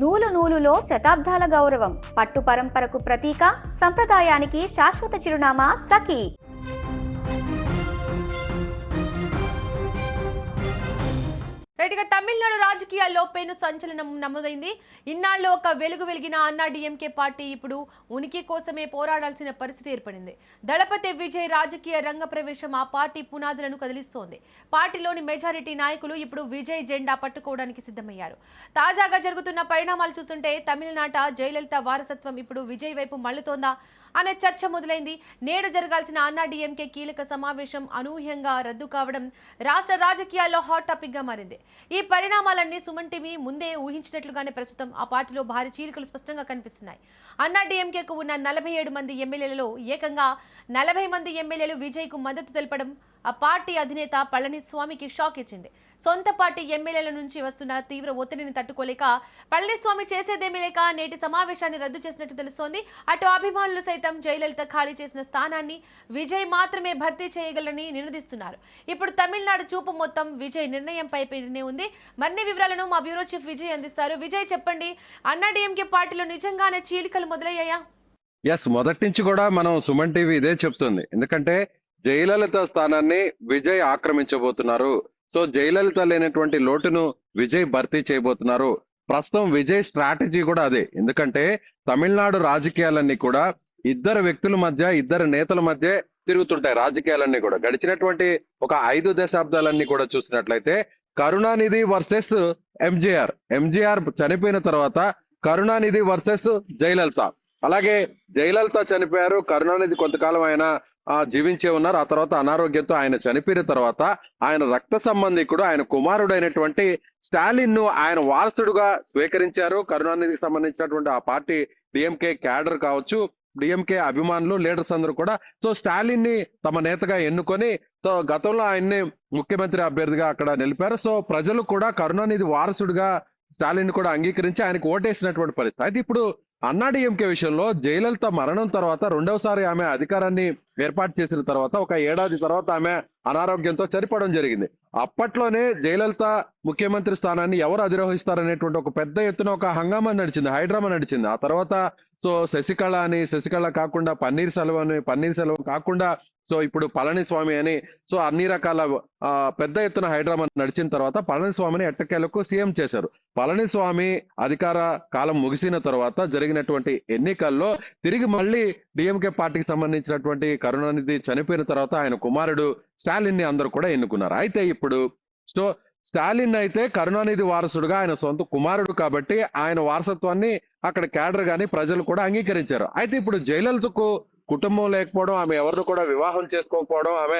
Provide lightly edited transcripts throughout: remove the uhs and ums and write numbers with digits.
నూలు నూలులో శతాబ్దాల గౌరవం, పట్టు పరంపరకు ప్రతీక, సంప్రదాయానికి శాశ్వత చిరునామా సఖీ. రైట్గా తమిళనాడు రాజకీయాల్లో పెను సంచలనం నమోదైంది. ఇన్నాళ్ళు ఒక వెలుగు వెలిగిన అన్నా డిఎంకే పార్టీ ఇప్పుడు ఉనికి కోసమే పోరాడాల్సిన పరిస్థితి ఏర్పడింది. దళపతి విజయ్ రాజకీయ రంగ ప్రవేశం ఆ పార్టీ పునాదులను కదిలిస్తోంది. పార్టీలోని మెజారిటీ నాయకులు ఇప్పుడు విజయ్ జెండా పట్టుకోవడానికి సిద్ధమయ్యారు. తాజాగా జరుగుతున్న పరిణామాలు చూస్తుంటే తమిళనాట జయలలిత వారసత్వం ఇప్పుడు విజయ్ వైపు మళ్లుతోందా అనే చర్చ మొదలైంది. నేడు జరగాల్సిన అన్నా డిఎంకే కీలక సమావేశం అనూహ్యంగా రద్దు కావడం రాష్ట్ర రాజకీయాల్లో హాట్ టాపిక్ గా మారింది. ఈ పరిణామాలన్నీ సుమన్ టీవీ ముందే ఊహించినట్లుగానే ప్రస్తుతం ఆ పార్టీలో భారీ చీలికలు స్పష్టంగా కనిపిస్తున్నాయి. అన్నా డిఎంకేకు ఉన్న 47 మంది ఎమ్మెల్యేలలో ఏకంగా 40 మంది ఎమ్మెల్యేలు విజయ్ కు మద్దతు తెలపడం ఆ పార్టీ అధినేత పళనిస్వామికి షాక్ ఇచ్చింది. సొంత పార్టీ ఎమ్మెల్యేల నుంచి వస్తున్న తీవ్ర ఒత్తిడిని తట్టుకోలేక పళనిస్వామి చేసేదేమీ లేక నేటి సమావేశాన్ని రద్దు చేసినట్టు తెలుస్తోంది. అటు అభిమానులు సైతం జయలలిత ఖాళీ చేసిన స్థానాన్ని విజయ్ మాత్రమే భర్తీ చేయగలని నినదిస్తున్నారు. ఇప్పుడు తమిళనాడు చూపు మొత్తం విజయ్ నిర్ణయంపై ఉంది. మరిన్ని వివరాలను మా బ్యూరో చీఫ్ విజయ్ అందిస్తారు. విజయ్, చెప్పండి, అన్నా డిఎంకే పార్టీలో నిజంగానే చీలికలు మొదలయ్యాయా? మొదటి నుంచి కూడా మనం సుమన్ టీవీ ఇదే చెప్తుంది. ఎందుకంటే జయలలిత స్థానాన్ని విజయ్ ఆక్రమించబోతున్నారు. సో జయలలిత లేనటువంటి లోటును విజయ్ భర్తీ చేయబోతున్నారు. ప్రస్తుతం విజయ్ స్ట్రాటజీ కూడా అదే. ఎందుకంటే తమిళనాడు రాజకీయాలన్నీ కూడా ఇద్దరు వ్యక్తుల మధ్య, ఇద్దరు నేతల మధ్య తిరుగుతుంటాయి. రాజకీయాలన్నీ కూడా గడిచినటువంటి ఒక 5 దశాబ్దాలన్నీ కూడా చూసినట్లయితే కరుణానిధి వర్సెస్ ఎంజీఆర్ చనిపోయిన తర్వాత కరుణానిధి వర్సెస్ జయలలిత. అలాగే జయలలిత చనిపోయారు, కరుణానిధి కొంతకాలం ఆయన జీవించే ఉన్నారు. ఆ తర్వాత అనారోగ్యంతో ఆయన చనిపోయిన తర్వాత ఆయన రక్త సంబంధికుడు, ఆయన కుమారుడైనటువంటి స్టాలిన్ ను ఆయన వారసుడుగా స్వీకరించారు. కరుణానిధికి సంబంధించినటువంటి ఆ పార్టీ డిఎంకే క్యాడర్ కావచ్చు, డిఎంకే అభిమానులు, లీడర్స్ అందరూ కూడా సో స్టాలిన్ ని తమ నేతగా ఎన్నుకొని గతంలో ఆయన్ని ముఖ్యమంత్రి అభ్యర్థిగా అక్కడ నిలిపారు. సో ప్రజలు కూడా కరుణానిధి వారసుడిగా స్టాలిన్ కూడా అంగీకరించి ఆయనకు ఓటేసినటువంటి పరిస్థితి. అయితే ఇప్పుడు అన్నా డిఎంకే విషయంలో జయలలిత మరణం తర్వాత రెండవసారి ఆమె అధికారాన్ని ఏర్పాటు చేసిన తర్వాత ఒక ఏడాది తర్వాత ఆమె అనారోగ్యంతో చనిపోవడం జరిగింది. అప్పట్లోనే జయలలిత ముఖ్యమంత్రి స్థానాన్ని ఎవరు అధిరోహిస్తారనేటువంటి ఒక పెద్ద ఎత్తున ఒక హంగామా నడిచింది, హైడ్రామా నడిచింది. ఆ తర్వాత సో శశికళ కాకుండా పన్నీర్ సెల్వం కాకుండా సో ఇప్పుడు పళనిస్వామి అని సో అన్ని రకాల పెద్ద ఎత్తున హైడ్రామా నడిచిన తర్వాత పళనిస్వామిని ఎట్టకేలకు సీఎం చేశారు. పళనిస్వామి అధికార కాలం ముగిసిన తర్వాత జరిగినటువంటి ఎన్నికల్లో తిరిగి మళ్ళీ డిఎంకే పార్టీకి సంబంధించినటువంటి కరుణానిధి చనిపోయిన తర్వాత ఆయన కుమారుడు స్టాలిన్ ని అందరూ కూడా ఎన్నుకున్నారు. అయితే ఇప్పుడు స్టాలిన్ అయితే కరుణానిధి వారసుడుగా ఆయన సొంత కుమారుడు కాబట్టి ఆయన వారసత్వాన్ని అక్కడ క్యాడర్ గాని ప్రజలు కూడా అంగీకరించారు. అయితే ఇప్పుడు జయలలితకు కుటుంబం లేకపోవడం, ఆమె ఎవరిని కూడా వివాహం చేసుకోకపోవడం, ఆమె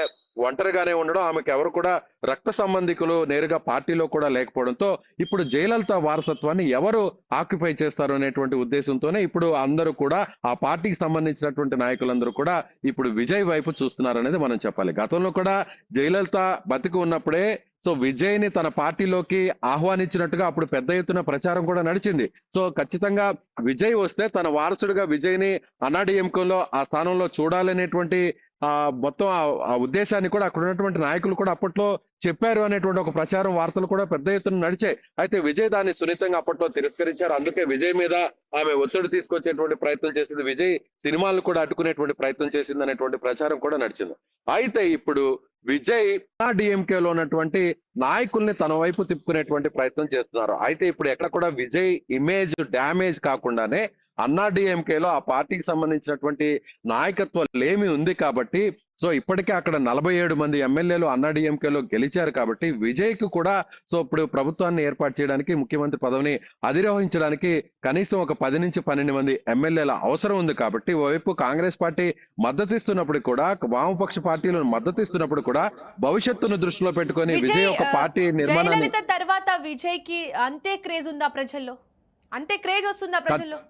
ఒంటరిగానే ఉండడం, ఆమెకు ఎవరు కూడా రక్త సంబంధికులు నేరుగా పార్టీలో కూడా లేకపోవడంతో ఇప్పుడు జయలలిత వారసత్వాన్ని ఎవరు ఆక్యుపై చేస్తారు అనేటువంటి ఉద్దేశంతోనే ఇప్పుడు అందరూ కూడా ఆ పార్టీకి సంబంధించినటువంటి నాయకులందరూ కూడా ఇప్పుడు విజయ్ వైపు చూస్తున్నారు అనేది మనం చెప్పాలి. గతంలో కూడా జయలలిత బతికి ఉన్నప్పుడే సో విజయ్ ని తన పార్టీలోకి ఆహ్వానించినట్టుగా అప్పుడు పెద్ద ఎత్తున ప్రచారం కూడా నడిచింది. సో ఖచ్చితంగా విజయ్ వస్తే తన వారసుడిగా విజయ్ ని అన్నా డిఎంకేలో ఆ స్థానంలో చూడాలనేటువంటి మొత్తం ఆ ఉద్దేశాన్ని కూడా అక్కడ ఉన్నటువంటి నాయకులు కూడా అప్పట్లో చెప్పారు అనేటువంటి ఒక ప్రచారం, వార్తలు కూడా పెద్ద ఎత్తున నడిచాయి. అయితే విజయ్ దాన్ని సున్నితంగా అప్పట్లో తిరస్కరించారు. అందుకే విజయ్ మీద ఆమె ఒత్తిడి తీసుకొచ్చేటువంటి ప్రయత్నం చేసింది, విజయ్ సినిమాలు కూడా అడ్డుకునేటువంటి ప్రయత్నం చేసింది అనేటువంటి ప్రచారం కూడా నడిచింది. అయితే ఇప్పుడు విజయ్ డిఎంకేలో ఉన్నటువంటి నాయకుల్ని తన వైపు తిప్పుకునేటువంటి ప్రయత్నం చేస్తున్నారు. అయితే ఇప్పుడు ఎక్కడ కూడా విజయ్ ఇమేజ్ డ్యామేజ్ కాకుండానే అన్నా డిఎంకేలో ఆ పార్టీకి సంబంధించినటువంటి నాయకత్వం లేమి ఉంది కాబట్టి సో ఇప్పటికే అక్కడ 47 మంది ఎమ్మెల్యేలు అన్నా డిఎంకేలో గెలిచారు కాబట్టి విజయ్ కు కూడా సో ఇప్పుడు ప్రభుత్వాన్ని ఏర్పాటు చేయడానికి, ముఖ్యమంత్రి పదవిని అధిరోహించడానికి కనీసం ఒక 10 నుంచి 12 మంది ఎమ్మెల్యేల అవసరం ఉంది. కాబట్టి ఓవైపు కాంగ్రెస్ పార్టీ మద్దతు ఇస్తున్నప్పుడు కూడా, వామపక్ష పార్టీలను మద్దతు ఇస్తున్నప్పుడు కూడా భవిష్యత్తును దృష్టిలో పెట్టుకొని విజయ్ ఒక పార్టీ నిర్మాణాన్ని తర్వాత విజయ్ కి అంతే క్రేజ్ ఉందా ప్రజల్లో? అంతే క్రేజ్ వస్తుందా ప్రజల్లో?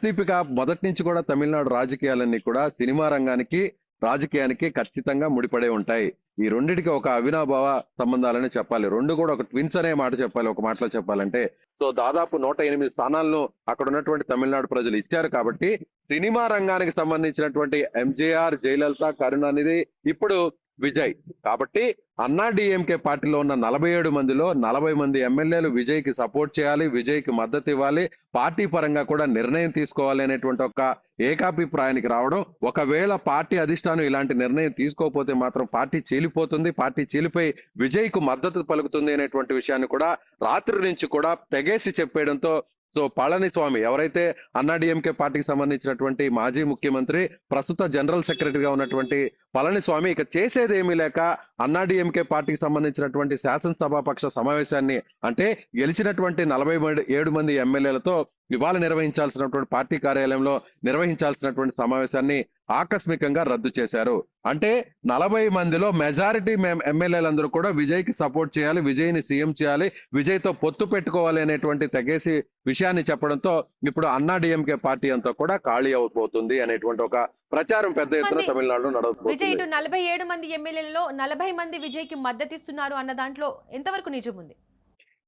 దీపిక, మొదటి నుంచి కూడా తమిళనాడు రాజకీయాలన్నీ కూడా సినిమా రంగానికి, రాజకీయానికి ఖచ్చితంగా ముడిపడే ఉంటాయి. ఈ రెండిటికి ఒక అవినాభావ సంబంధాలని చెప్పాలి. రెండు కూడా ఒక ట్విన్స్ అనే మాట చెప్పాలి ఒక మాటలో చెప్పాలంటే. సో దాదాపు 108 స్థానాలను అక్కడ ఉన్నటువంటి తమిళనాడు ప్రజలు ఇచ్చారు కాబట్టి సినిమా రంగానికి సంబంధించినటువంటి ఎంజీఆర్, జయలలిత, కరుణానిధి ఇప్పుడు విజయ్. కాబట్టి అన్నా డిఎంకే పార్టీలో ఉన్న 47 మందిలో 40 మంది ఎమ్మెల్యేలు విజయ్ కి సపోర్ట్ చేయాలి, విజయ్ కి మద్దతు ఇవ్వాలి, పార్టీ పరంగా కూడా నిర్ణయం తీసుకోవాలి అనేటువంటి ఒక ఏకాభిప్రాయానికి రావడం. ఒకవేళ పార్టీ అధిష్టానం ఇలాంటి నిర్ణయం తీసుకోకపోతే మాత్రం పార్టీ చీలిపోతుంది, పార్టీ చీలిపోయి విజయ్ కు మద్దతు పలుకుతుంది అనేటువంటి విషయాన్ని కూడా రాత్రి నుంచి కూడా తెగేసి చెప్పేయడంతో సో పళనిస్వామి ఎవరైతే అన్నా డిఎంకే పార్టీకి సంబంధించినటువంటి మాజీ ముఖ్యమంత్రి, ప్రస్తుత జనరల్ సెక్రటరీగా ఉన్నటువంటి పళనిస్వామి ఇక చేసేది ఏమీ లేక అన్నా డిఎంకే పార్టీకి సంబంధించినటువంటి శాసనసభాపక్ష సమావేశాన్ని, అంటే గెలిచినటువంటి 47 మంది ఎమ్మెల్యేలతో ఇవాళ నిర్వహించాల్సినటువంటి పార్టీ కార్యాలయంలో నిర్వహించాల్సినటువంటి సమావేశాన్ని ఆకస్మికంగా రద్దు చేశారు. అంటే 40 మందిలో మెజారిటీ ఎమ్మెల్యేలందరూ కూడా విజయ్ కి సపోర్ట్ చేయాలి, విజయ్ ని సీఎం చేయాలి, విజయ్ తో పొత్తు పెట్టుకోవాలి అనేటువంటి తెగేసి విషయాన్ని చెప్పడంతో ఇప్పుడు అన్నా డిఎంకే పార్టీ అంతా కూడా ఖాళీ అయిపోతుంది అనేటువంటి ఒక ప్రచారం పెద్ద ఎత్తున తమిళనాడులో విజయ్ ఇటు నడుస్తుంది. 47 మంది ఎమ్మెల్యేలలో 40 మంది విజయ్ కి మద్దతిస్తున్నారు అన్న దాంట్లో ఎంతవరకు నిజం ఉంది?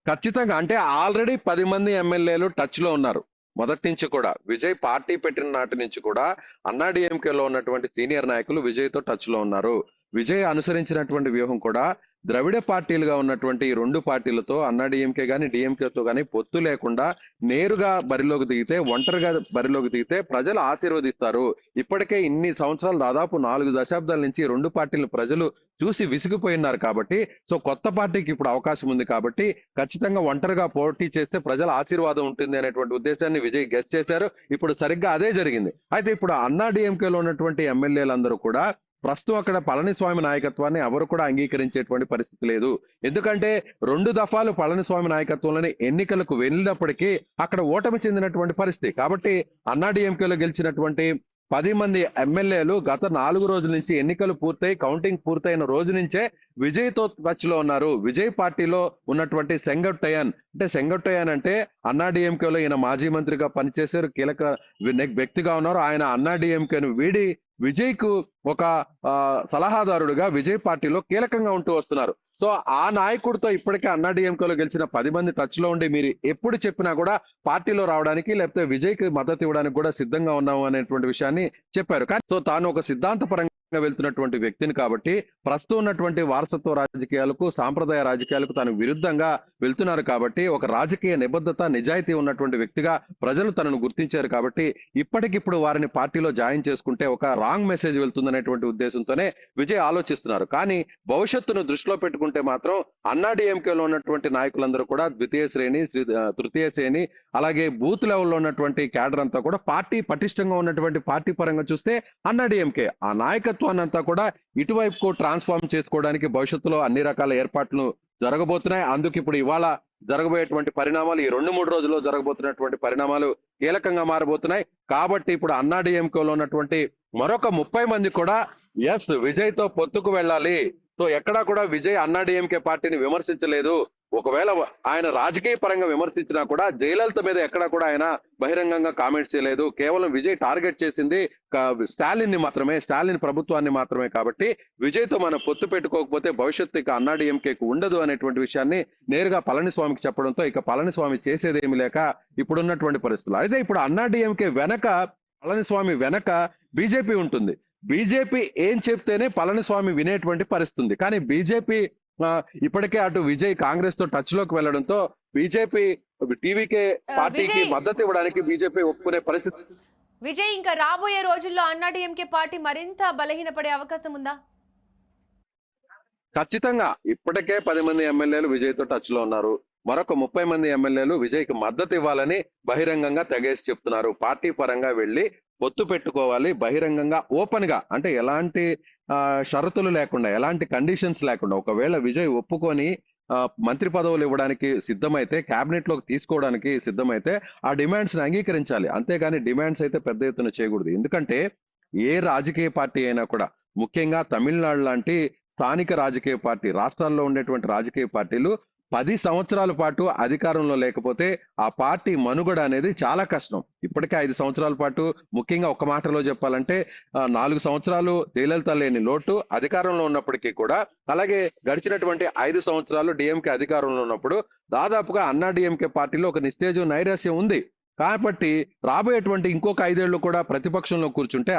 ఖచ్చితంగా, అంటే ఆల్రెడీ 10 మంది ఎమ్మెల్యేలు టచ్ లో ఉన్నారు. మొదటి నుంచి కూడా విజయ్ పార్టీ పెట్టిన నాటి నుంచి కూడా అన్నా డిఎంకేలో ఉన్నటువంటి సీనియర్ నాయకులు విజయ్ తో టచ్ లో ఉన్నారు. విజయ్ అనుసరించినటువంటి వ్యూహం కూడా ద్రవిడ పార్టీలుగా ఉన్నటువంటి ఈ 2 పార్టీలతో అన్నా డిఎంకే గాని డిఎంకేతో గాని పొత్తు లేకుండా నేరుగా బరిలోకి దిగితే, ఒంటరిగా బరిలోకి దిగితే ప్రజలు ఆశీర్వదిస్తారు. ఇప్పటికే ఇన్ని సంవత్సరాలు, దాదాపు 4 దశాబ్దాల నుంచి 2 పార్టీలను ప్రజలు చూసి విసిగిపోయినారు కాబట్టి, సో కొత్త పార్టీకి ఇప్పుడు అవకాశం ఉంది కాబట్టి ఖచ్చితంగా ఒంటరిగా పోటీ చేస్తే ప్రజల ఆశీర్వాదం ఉంటుంది అనేటువంటి ఉద్దేశాన్ని విజయ్ గెస్ చేశారు. ఇప్పుడు సరిగ్గా అదే జరిగింది. అయితే ఇప్పుడు అన్నా డిఎంకేలో ఉన్నటువంటి ఎమ్మెల్యేలందరూ కూడా ప్రస్తుతం అక్కడ పళనిస్వామి నాయకత్వాన్ని ఎవరు కూడా అంగీకరించేటువంటి పరిస్థితి లేదు. ఎందుకంటే 2 దఫాలు పళనిస్వామి నాయకత్వంలోని ఎన్నికలకు వెళ్ళినప్పటికీ అక్కడ ఓటమి చెందినటువంటి పరిస్థితి. కాబట్టి అన్నా డిఎంకేలో గెలిచినటువంటి 10 మంది ఎమ్మెల్యేలు గత 4 రోజుల నుంచి ఎన్నికలు పూర్తయి కౌంటింగ్ పూర్తయిన రోజు నుంచే విజయ్ తో టచ్ లో ఉన్నారు. విజయ్ పార్టీలో ఉన్నటువంటి సెంగట్టయ్యన్ అంటే అన్నా డిఎంకేలో ఈయన మాజీ మంత్రిగా పనిచేశారు, కీలక వ్యక్తిగా ఉన్నారు. ఆయన అన్నా డిఎంకేను వీడి విజయ్ కు ఒక సలహాదారుడుగా విజయ్ పార్టీలో కీలకంగా ఉంటూ వస్తున్నారు. సో ఆ నాయకుడితో ఇప్పటికే అన్నా డిఎంకేలో గెలిచిన 10 మంది టచ్ లో ఉండి మీరు ఎప్పుడు చెప్పినా కూడా పార్టీలో రావడానికి లేకపోతే విజయ్ కి మద్దతు ఇవ్వడానికి కూడా సిద్ధంగా ఉన్నాము అనేటువంటి విషయాన్ని చెప్పారు. కానీ సో తాను ఒక సిద్ధాంతపరంగా వెళ్తున్నటువంటి వ్యక్తిని కాబట్టి ప్రస్తుతం ఉన్నటువంటి వారసత్వ రాజకీయాలకు, సాంప్రదాయ రాజకీయాలకు తాను విరుద్ధంగా వెళ్తున్నారు కాబట్టి, ఒక రాజకీయ నిబద్ధత, నిజాయితీ ఉన్నటువంటి వ్యక్తిగా ప్రజలు తనను గుర్తించారు కాబట్టి ఇప్పటికిప్పుడు వారిని పార్టీలో జాయిన్ చేసుకుంటే ఒక రాంగ్ మెసేజ్ వెళ్తుందనేటువంటి ఉద్దేశంతోనే విజయ్ ఆలోచిస్తున్నారు. కానీ భవిష్యత్తును దృష్టిలో పెట్టుకుంటే మాత్రం అన్నా డిఎంకేలో ఉన్నటువంటి నాయకులందరూ కూడా ద్వితీయ శ్రేణి, తృతీయ శ్రేణి, అలాగే బూత్ లెవెల్లో ఉన్నటువంటి క్యాడర్ అంతా కూడా పార్టీ పటిష్టంగా ఉన్నటువంటి పార్టీ పరంగా చూస్తే అన్నా డిఎంకే ఆ నాయకత్వాన్ని అంతా కూడా ఇటువైపుకు ట్రాన్స్ఫార్మ్ చేసుకోవడానికి భవిష్యత్తులో అన్ని రకాల ఏర్పాట్లు జరగబోతున్నాయి. అందుకు ఇప్పుడు ఇవాళ జరగబోయేటువంటి పరిణామాలు, ఈ 2-3 రోజుల్లో జరగబోతున్నటువంటి పరిణామాలు కీలకంగా మారబోతున్నాయి. కాబట్టి ఇప్పుడు అన్నా డిఎంకేలో ఉన్నటువంటి మరొక 30 మంది కూడా ఎస్ విజయ్ తో పొత్తుకు వెళ్ళాలి. సో ఎక్కడా కూడా విజయ్ అన్నా డిఎంకే పార్టీని విమర్శించలేదు. ఒకవేళ ఆయన రాజకీయ పరంగా విమర్శించినా కూడా జయలలిత మీద ఎక్కడా కూడా ఆయన బహిరంగంగా కామెంట్స్ చేయలేదు. కేవలం విజయ్ టార్గెట్ చేసింది స్టాలిన్ ని మాత్రమే, స్టాలిన్ ప్రభుత్వాన్ని మాత్రమే. కాబట్టి విజయ్ తో మనం పొత్తు పెట్టుకోకపోతే భవిష్యత్తు ఇక అన్నా డిఎంకేకు ఉండదు అనేటువంటి విషయాన్ని నేరుగా పళనిస్వామికి చెప్పడంతో ఇక పళనిస్వామి చేసేది ఏమి లేక ఇప్పుడున్నటువంటి పరిస్థితులు. అయితే ఇప్పుడు అన్నా డిఎంకే వెనక, పళనిస్వామి వెనక బీజేపీ ఉంటుంది. బీజేపీ ఏం చెప్తేనే పళనిస్వామి వినేటువంటి పరిస్థితి ఉంది. కానీ బీజేపీ ఇప్పటికే అటు విజయ్ కాంగ్రెస్ తో టచ్ లోకి వెళ్లడంతో బీజేపీ టీవీకే పార్టీకి మద్దతు ఇవ్వడానికి బీజేపీ ఒప్పుకునే పరిస్థితి. విజయ్ ఇంకా రాబోయే రోజుల్లో అన్నా డిఎంకే పార్టీ మరింత బలహీనపడే అవకాశం ఉందా? ఖచ్చితంగా ఇప్పటికే 10 మంది ఎమ్మెల్యేలు విజయ్ తో టచ్ లో ఉన్నారు. మరొక 30 మంది ఎమ్మెల్యేలు విజయ్ కి మద్దతు ఇవ్వాలని బహిరంగంగా తెగేసి చెప్తున్నారు. పార్టీ పరంగా వెళ్లి పొత్తు పెట్టుకోవాలి బహిరంగంగా, ఓపెన్ గా, అంటే ఎలాంటి షరతులు లేకుండా, ఎలాంటి కండిషన్స్ లేకుండా. ఒకవేళ విజయ్ ఒప్పుకొని మంత్రి పదవులు ఇవ్వడానికి సిద్ధమైతే, కేబినెట్ లోకి తీసుకోవడానికి సిద్ధమైతే ఆ డిమాండ్స్ ని అంగీకరించాలి. అంతేగాని డిమాండ్స్ అయితే పెద్ద ఎత్తున చేయకూడదు. ఎందుకంటే ఏ రాజకీయ పార్టీ అయినా కూడా, ముఖ్యంగా తమిళనాడు లాంటి స్థానిక రాజకీయ పార్టీ, రాష్ట్రాల్లో ఉండేటువంటి రాజకీయ పార్టీలు 10 సంవత్సరాల పాటు అధికారంలో లేకపోతే ఆ పార్టీ మనుగడ అనేది చాలా కష్టం. ఇప్పటికే 5 సంవత్సరాల పాటు, ముఖ్యంగా ఒక మాటలో చెప్పాలంటే 4 సంవత్సరాలు జయలలిత లేని లోటు అధికారంలో ఉన్నప్పటికీ కూడా, అలాగే గడిచినటువంటి 5 సంవత్సరాలు డిఎంకే అధికారంలో ఉన్నప్పుడు దాదాపుగా అన్నా డిఎంకే పార్టీలో ఒక నిస్తేజం, నైరాశ్యం ఉంది. కాబట్టి రాబోయేటువంటి ఇంకొక 5 ఏళ్లు కూడా ప్రతిపక్షంలో కూర్చుంటే,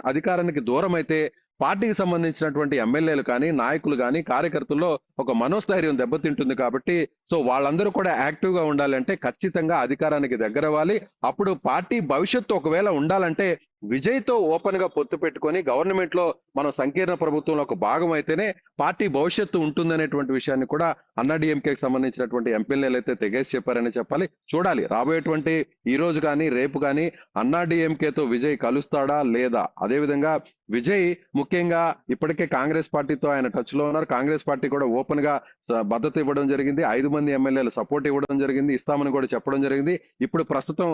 అధికారానికి దూరం అయితే పార్టీకి సంబంధించినటువంటి ఎమ్మెల్యేలు కానీ నాయకులు కానీ కార్యకర్తల్లో ఒక మనోస్థైర్యం దెబ్బతింటుంది కాబట్టి సో వాళ్ళందరూ కూడా యాక్టివ్ గా ఉండాలంటే ఖచ్చితంగా అధికారానికి దగ్గరవ్వాలి. అప్పుడు పార్టీ భవిష్యత్తు ఒకవేళ ఉండాలంటే విజయ్తో ఓపెన్ గా పొత్తు పెట్టుకొని గవర్నమెంట్ లో మనం సంకీర్ణ ప్రభుత్వంలో ఒక భాగం అయితేనే పార్టీ భవిష్యత్తు ఉంటుందనేటువంటి విషయాన్ని కూడా అన్నాడీఎంకేకి సంబంధించినటువంటి ఎమ్మెల్యేలు అయితే తెగేసి చెప్పారని చెప్పాలి. చూడాలి రాబోయేటువంటి ఈ రోజు కానీ రేపు కానీ అన్నాడీఎంకేతో విజయ్ కలుస్తాడా లేదా. అదేవిధంగా విజయ్ ముఖ్యంగా ఇప్పటికే కాంగ్రెస్ పార్టీతో ఆయన టచ్ లో ఉన్నారు. కాంగ్రెస్ పార్టీ కూడా ఓపెన్ గా మద్దతు ఇవ్వడం జరిగింది. 5 మంది ఎమ్మెల్యేలు సపోర్ట్ ఇవ్వడం జరిగింది, ఇస్తామని కూడా చెప్పడం జరిగింది. ఇప్పుడు ప్రస్తుతం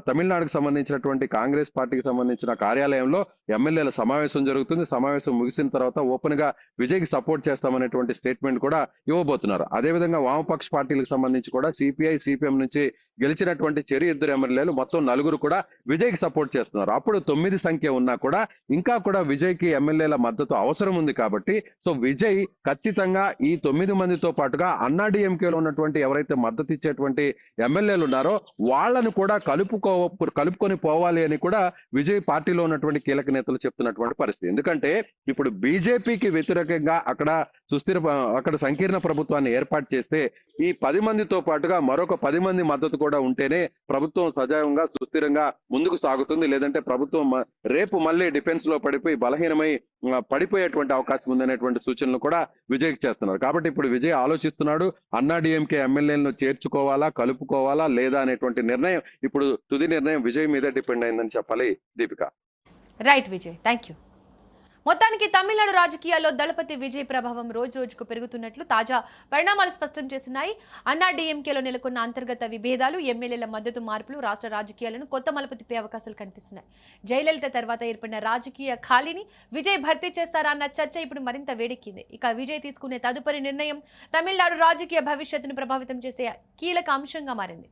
తమిళనాడుకు సంబంధించినటువంటి కాంగ్రెస్ పార్టీకి సంబంధించిన కార్యాలయంలో ఎమ్మెల్యేల సమావేశం జరుగుతుంది. సమావేశం ముగిసిన తర్వాత ఓపెన్ గా విజయ్ కి సపోర్ట్ చేస్తామనేటువంటి స్టేట్మెంట్ కూడా ఇవ్వబోతున్నారు. అదేవిధంగా వామపక్ష పార్టీలకు సంబంధించి కూడా సిపిఐ సిపిఎం నుంచి గెలిచినటువంటి చెరి 2 ఎమ్మెల్యేలు మొత్తం 4 కూడా విజయ్ కి సపోర్ట్ చేస్తున్నారు. అప్పుడు 9 సంఖ్య ఉన్నా కూడా ఇంకా కూడా విజయ్ కి ఎమ్మెల్యేల మద్దతు అవసరం ఉంది కాబట్టి సో విజయ్ ఖచ్చితంగా ఈ 9 మందితో పాటుగా అన్నాడీఎంకేలో ఉన్నటువంటి ఎవరైతే మద్దతు ఇచ్చేటువంటి ఎమ్మెల్యేలు ఉన్నారో వాళ్ళను కూడా కలుపుకొని పోవాలి అని కూడా విజయ్ పార్టీలో ఉన్నటువంటి కీలక నేతలు చెప్తున్నటువంటి పరిస్థితి. ఎందుకంటే ఇప్పుడు బీజేపీకి వ్యతిరేకంగా అక్కడ సంకీర్ణ ప్రభుత్వాన్ని ఏర్పాటు చేస్తే ఈ 10 మందితో పాటుగా మరొక 10 మంది మద్దతు కూడా ఉంటేనే ప్రభుత్వం సజావుగా సుస్థిరంగా ముందుకు సాగుతుంది. లేదంటే ప్రభుత్వం రేపు మళ్ళీ డిఫెన్స్ లో పడిపోయి బలహీనమై పడిపోయేటువంటి అవకాశం ఉందనేటువంటి సూచనలు కూడా విజయ్కి చేస్తున్నారు. కాబట్టి ఇప్పుడు విజయ్ ఆలోచిస్తున్నాడు అన్నాడీఎంకే ఎమ్మెల్యేలను చేర్చుకోవాలా కలుపుకోవాలా లేదా అనేటువంటి నిర్ణయం ఇప్పుడు తుది నిర్ణయం విజయ్ మీద డిపెండ్ అయిందని చెప్పాలి. Deepika. Right Vijay, thank you. మొత్తానికి తమిళనాడు రాజకీయాల్లో దళపతి విజయ్ ప్రభావం రోజు రోజుకు పెరుగుతున్నట్లు తాజా పరిణామాలు స్పష్టం చేస్తున్నాయి. అన్నాడీఎంకేలో నెలకొన్న అంతర్గత విభేదాలు, ఎమ్మెల్యేల మద్దతు మార్పులు రాష్ట్ర రాజకీయాలను కొత్త మలుపు తిప్పే అవకాశాలు కనిపిస్తున్నాయి. జయలలిత తర్వాత ఏర్పడిన రాజకీయ ఖాళీని విజయ్ భర్తీ చేస్తారా అన్న చర్చ ఇప్పుడు మరింత వేడెక్కింది. ఇక విజయ్ తీసుకునే తదుపరి నిర్ణయం తమిళనాడు రాజకీయ భవిష్యత్తును ప్రభావితం చేసే కీలక అంశంగా మారింది.